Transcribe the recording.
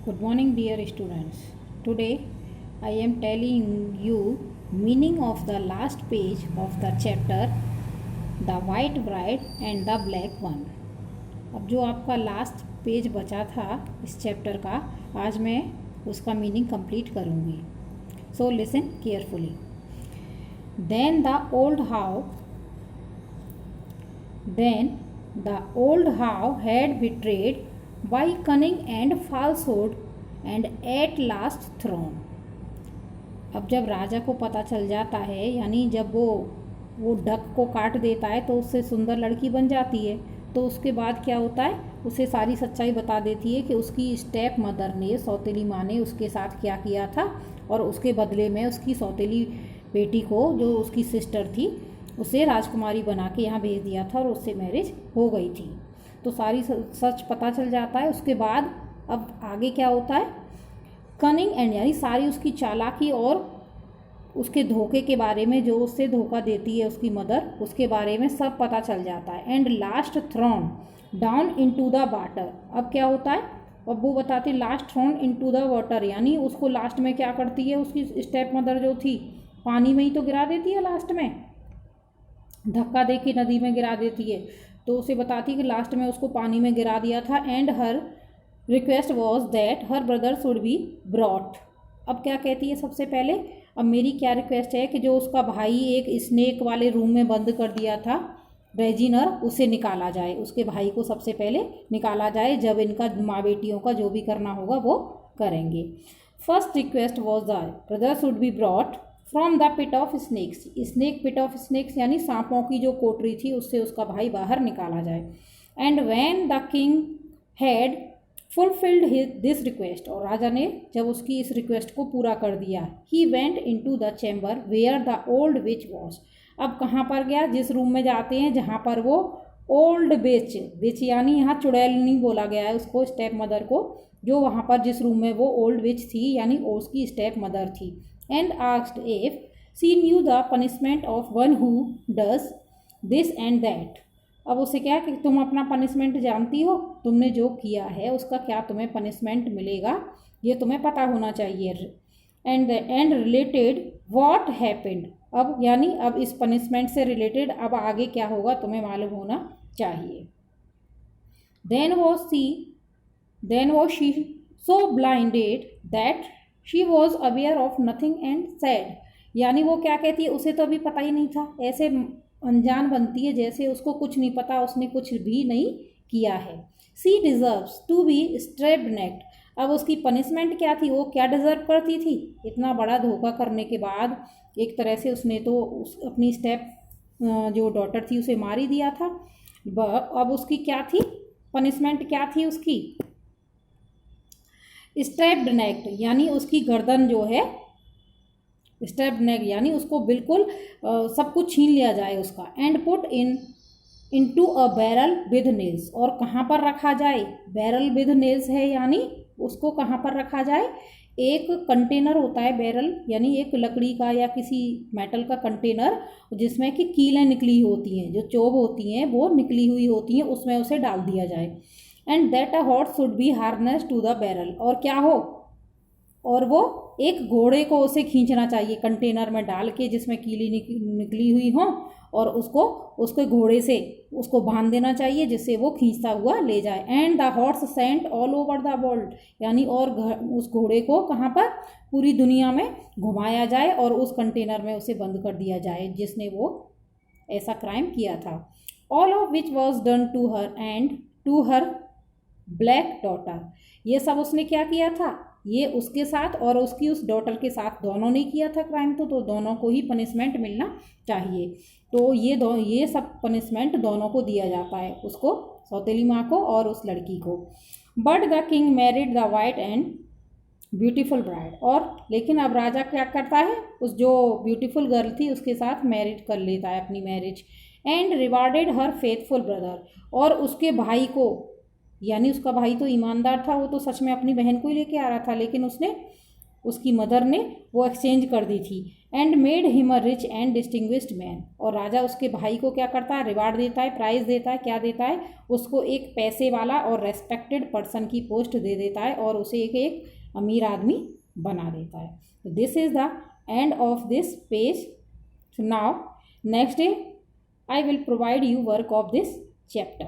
Good morning, dear students. Today I am telling you meaning of the last page of the chapter The White Bride and the Black One. अब जो आपका last page बचा था इस chapter का, आज मैं उसका मीनिंग कंप्लीट करूँगी. So listen carefully. Then the old how had betrayed by cunning and falsehood and at last thrown. अब जब राजा को पता चल जाता है, यानी जब वो डक को काट देता है तो उससे सुंदर लड़की बन जाती है, तो उसके बाद क्या होता है, उसे सारी सच्चाई बता देती है कि उसकी स्टेप मदर ने, सौतेली माँ ने उसके साथ क्या किया था और उसके बदले में उसकी सौतेली बेटी को, जो उसकी सिस्टर थी, उसे राजकुमारी बना के यहाँ भेज दिया था और उससे मैरिज हो गई थी. तो सारी सच पता चल जाता है. उसके बाद अब आगे क्या होता है, कनिंग एंड, यानी सारी उसकी चालाकी और उसके धोखे के बारे में, जो उससे धोखा देती है उसकी मदर, उसके बारे में सब पता चल जाता है. And last thrown down into the water. अब क्या होता है, अब वो बताती है last thrown into the water, यानी उसको लास्ट में क्या करती है, उसकी स्टेप मदर जो थी पानी में ही तो गिरा देती है, लास्ट में धक्का दे के नदी में गिरा देती है. तो उसे बताती है कि लास्ट में उसको पानी में गिरा दिया था. And her request was that her brother should be brought. अब क्या कहती है सबसे पहले, अब मेरी क्या रिक्वेस्ट है कि जो उसका भाई एक स्नेक वाले रूम में बंद कर दिया था रेजिनर, उसे निकाला जाए. उसके भाई को सबसे पहले निकाला जाए, जब इनका माँ बेटियों का जो भी करना होगा वो करेंगे. First request was the brother should be brought from the pit of snakes. Pit of snakes यानी सांपों की जो कोठरी थी, उससे उसका भाई बाहर निकाला जाए. And when the king had fulfilled this request, और राजा ने जब उसकी इस रिक्वेस्ट को पूरा कर दिया, he went into the chamber where the old witch was. अब कहाँ पर गया, जिस रूम में जाते हैं जहाँ पर वो ओल्ड विच यानी यहाँ चुड़ैल नहीं बोला गया है उसको, स्टेप मदर को, जो वहाँ पर जिस रूम में वो ओल्ड विच थी यानी उसकी स्टेप मदर थी. And asked if she knew the punishment of one who does this and that. अब उसे क्या कि तुम अपना पनिशमेंट जानती हो, तुमने जो किया है उसका क्या तुम्हें पनिशमेंट मिलेगा, ये तुम्हें पता होना चाहिए. And related what happened. अब यानी अब इस पनिशमेंट से रिलेटेड अब आगे क्या होगा तुम्हें मालूम होना चाहिए. Then was she so blinded that she was aware of nothing and said. यानी वो क्या कहती है, उसे तो अभी पता ही नहीं था, ऐसे अनजान बनती है जैसे उसको कुछ नहीं पता, उसने कुछ भी नहीं किया है. सी डिजर्व्स टू बी स्ट्रेप्ड नेक्ड. अब उसकी पनिशमेंट क्या थी, वो क्या डिजर्व करती थी, इतना बड़ा धोखा करने के बाद एक तरह से उसने तो अपनी स्टेप जो डॉटर थी उसे मार ही दिया था. अब उसकी क्या थी पनिशमेंट, क्या थी उसकी, स्ट्रैप्ड नेक, यानी उसकी गर्दन जो है, स्ट्रैप्ड नेक यानी उसको बिल्कुल सब कुछ छीन लिया जाए उसका. And put into a barrel with nails. और कहाँ पर रखा जाए, बैरल विद नेल्स है, यानी उसको कहाँ पर रखा जाए, एक कंटेनर होता है बैरल, यानी एक लकड़ी का या किसी मेटल का कंटेनर जिसमें कि कीलें निकली होती हैं, जो चोब होती हैं वो निकली हुई होती हैं, उसमें उसे डाल दिया जाए. And that a horse should be harness to the barrel. और क्या हो, और वो एक घोड़े को उसे खींचना चाहिए कंटेनर में डाल के जिसमें कीली निकली हुई हो, और उसके घोड़े से उसको बांध देना चाहिए जिससे वो खींचता हुआ ले जाए. And the horse sent all over the world, यानी और उस घोड़े को कहाँ पर, पूरी दुनिया में घुमाया जाए और उस कंटेनर में उसे बंद कर दिया जाए जिसने वो ऐसा क्राइम किया था. All of which was done to her and to her black daughter. ये सब उसने क्या किया था, ये उसके साथ और उसकी उस डॉटर के साथ दोनों ने किया था क्राइम, तो दोनों को ही पनिशमेंट मिलना चाहिए. तो ये सब पनिशमेंट दोनों को दिया जाता है, उसको सौतेली माँ को और उस लड़की को. But the king married the white and beautiful bride. और लेकिन अब राजा क्या करता है, उस जो ब्यूटीफुल गर्ल थी उसके साथ मैरिज कर लेता है अपनी marriage. And rewarded her faithful brother. और उसके भाई को, यानी उसका भाई तो ईमानदार था, वो तो सच में अपनी बहन को ही लेके आ रहा था, लेकिन उसकी मदर ने वो एक्सचेंज कर दी थी. And made him a rich and distinguished man. और राजा उसके भाई को क्या करता है, रिवार्ड देता है, प्राइज देता है, क्या देता है, उसको एक पैसे वाला और रेस्पेक्टेड पर्सन की पोस्ट दे देता है और उसे एक अमीर आदमी बना देता है। तो this is the end of this page. Now next day I will provide you work of this chapter.